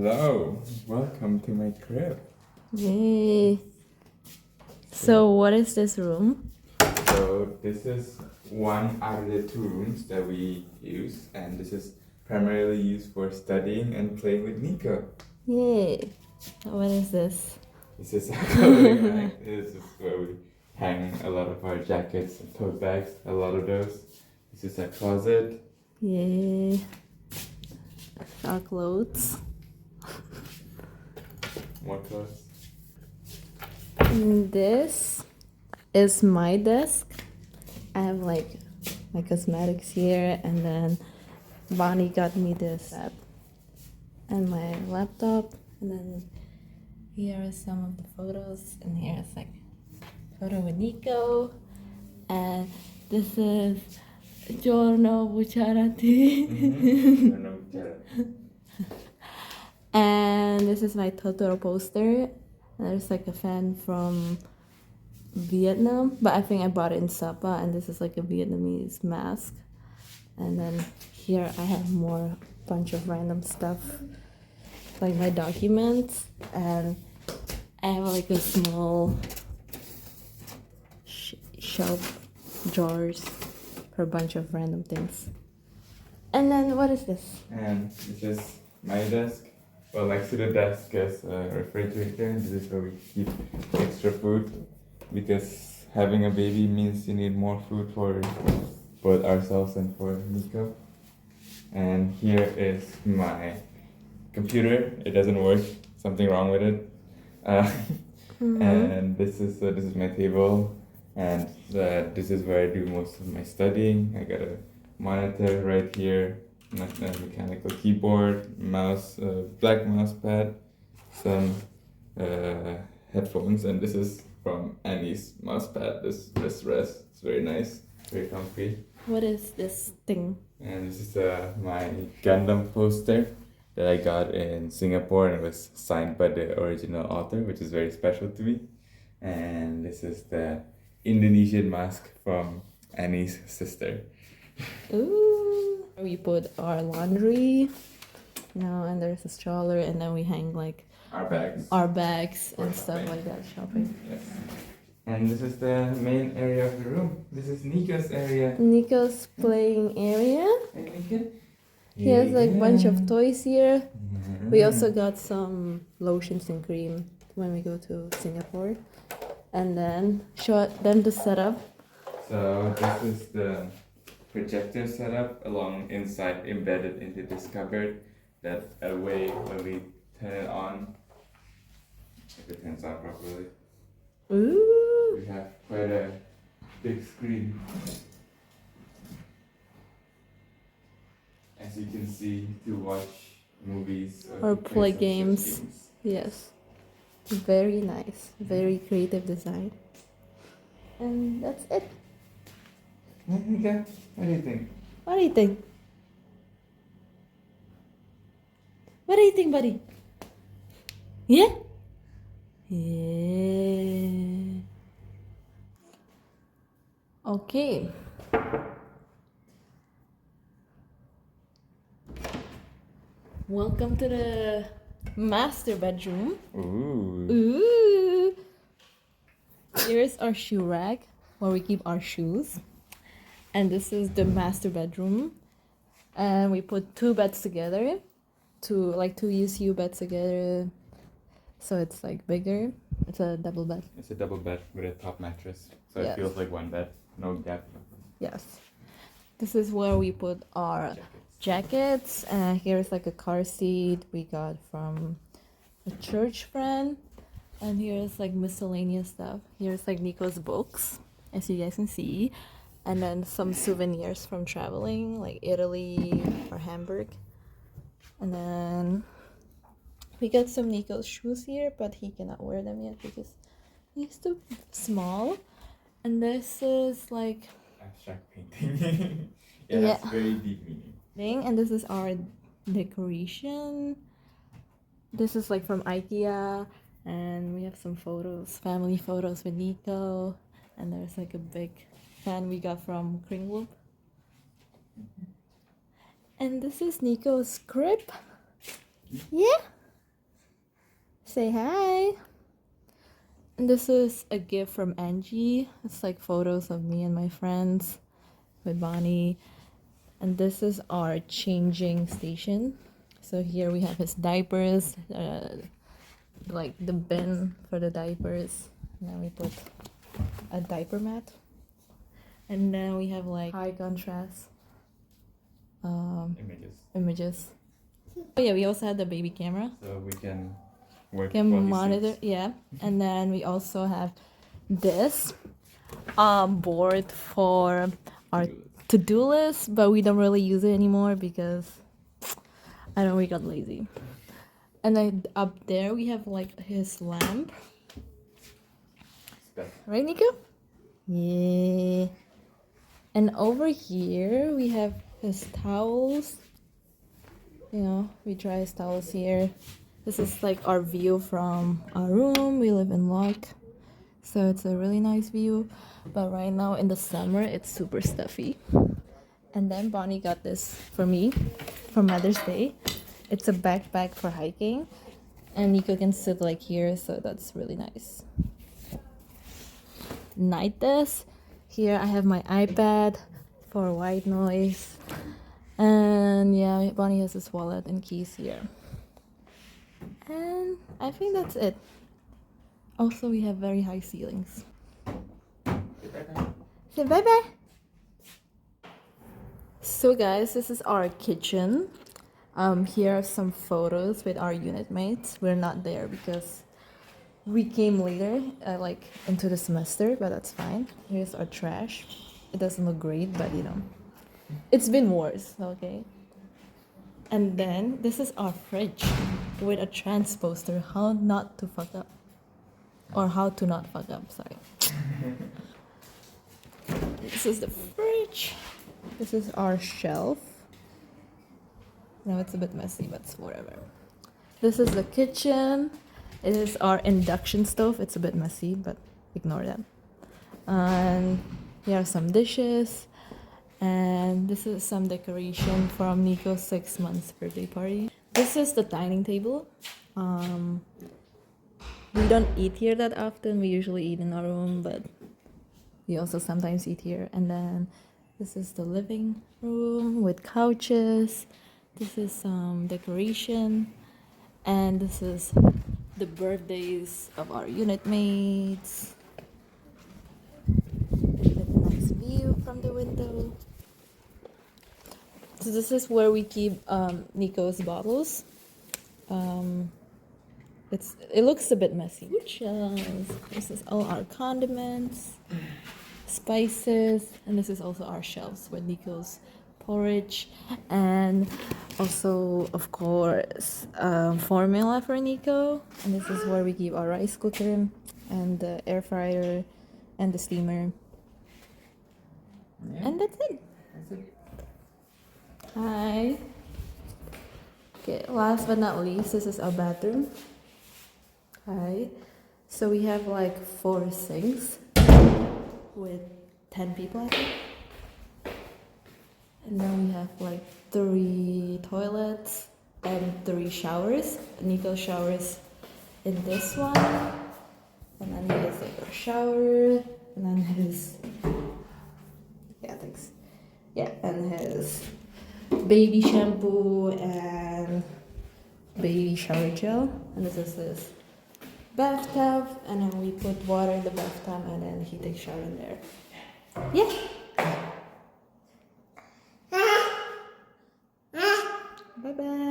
Hello, welcome to my crib. Yay. So what is this room? So this is one out of the two rooms that we use, and this is primarily used for studying and playing with Niko. Yay. What is this? This is our clothing rack. This is where we hang a lot of our jackets and tote bags, a lot of those. This is our closet. Yay. Our clothes. More clothes. And this is my desk. I have like my cosmetics here, and then Bonnie got me this app and my laptop, and then here are some of the photos, and here is like photo with Niko, and this is Giorno Bucciarati. And this is my Totoro poster. There's like a fan from Vietnam, but I think I bought it in Sapa, and this is like a Vietnamese mask. And then here I have more bunch of random stuff, like my documents, and I have like a small shelf drawers for a bunch of random things. And then what is this? And this is my desk. Well, next to the desk is a refrigerator. This is where we keep extra food, because having a baby means you need more food for both ourselves and for Niko. And here is my computer. It doesn't work. Something wrong with it. And this is my table, and this is where I do most of my studying. I got a monitor right here, mechanical keyboard, mouse, black mouse pad, some headphones, and this is from Annie's mouse pad. This rest. It's very nice, very comfy. What is this thing? And this is my Gundam poster that I got in Singapore, and it was signed by the original author, which is very special to me. And this is the Indonesian mask from Annie's sister. Ooh. We put our laundry, and there's a stroller, and then we hang like Our bags and stuff like that, shopping. Yes. And this is the main area of the room. This is Niko's area. Niko's playing area. Hey, Niko. He has like a bunch of toys here. We also got some lotions and cream when we go to Singapore. And then show them the setup. So this is the projector setup along inside, embedded into this cupboard. That way when we turn it on, if it turns on properly. Ooh. We have quite a big screen. As you can see, to watch movies Or to play some games. Yes. Very nice. Very creative design. And that's it. Nika, what do you think? What do you think? What do you think, buddy? Yeah? Yeah. Okay. Welcome to the master bedroom. Ooh. Ooh. Here's our shoe rack where we keep our shoes. And this is the master bedroom. And we put two beds together. Two UCU beds together. So it's like bigger. It's a double bed. It's a double bed with a top mattress. So Yes. it feels like one bed, no gap. Yes. This is where we put our jackets. And here's like a car seat we got from a church friend. And here's like miscellaneous stuff. Here's like Niko's books, as you guys can see. And then some souvenirs from traveling, like Italy or Hamburg. And then we got some Niko's shoes here, but he cannot wear them yet because he's too small. And this is like Abstract painting. Yeah, Yeah. It's very deep meaning. thing, and this is our decoration. This is like from IKEA, and we have some photos, family photos with Niko, and there's like a big fan we got from Kringloop. And this is Niko's crib. Yeah? Say hi. And this is a gift from Angie. It's like photos of me and my friends with Bonnie. And this is our changing station. So here we have his diapers, like the bin for the diapers. And then we put a diaper mat. And then we have like high contrast images. Oh yeah, we also have the baby camera. So we can work Can while he monitor, sleeps. yeah. And then we also have this board for our to-do list, but we don't really use it anymore because I don't know, we got lazy. And then up there we have like his lamp. Right, Niko? Yeah. And over here we have his towels. You know, we dry his towels here. This is like our view from our room. We live in Locke, so it's a really nice view. But right now in the summer, it's super stuffy. And then Bonnie got this for me for Mother's Day. It's a backpack for hiking, and Niko can sit like here, so that's really nice. Night desk. Here I have my iPad for white noise. And yeah, Bonnie has his wallet and keys here. And I think that's it. Also, we have very high ceilings. Say bye-bye. So guys, this is our kitchen. Here are some photos with our unit mates. We're not there because we came later, like into the semester, but that's fine. Here's our trash. It doesn't look great, but you know, it's been worse, okay? And then this is our fridge with a transposter, how not to fuck up. Or how to not fuck up, sorry. This is the fridge. This is our shelf. Now it's a bit messy, but it's whatever. This is the kitchen. It is our induction stove. It's a bit messy, but ignore that. And here are some dishes. And this is some decoration from Niko's 6 months birthday party. This is the dining table. We don't eat here that often. We usually eat in our room, but we also sometimes eat here. And then this is the living room with couches. This is some decoration. And this is the birthdays of our unit mates. With a nice view from the window. So this is where we keep Niko's bottles. It looks a bit messy. This is all our condiments, spices, and this is also our shelves with Niko's porridge, and also of course formula for Niko. And this is where we keep our rice cooker and the air fryer and the steamer. Yeah. And that's it. Hi. Okay, last but not least, this is our bathroom. Hi. So we have like 4 sinks with 10 people, I think. And then we have like 3 toilets and 3 showers. Niko showers in this one. And then he has like a shower. And then his... Yeah, thanks. Yeah, and his baby shampoo and baby shower gel. And this is his bathtub. And then we put water in the bathtub and then he takes shower in there. Yeah. Bye-bye.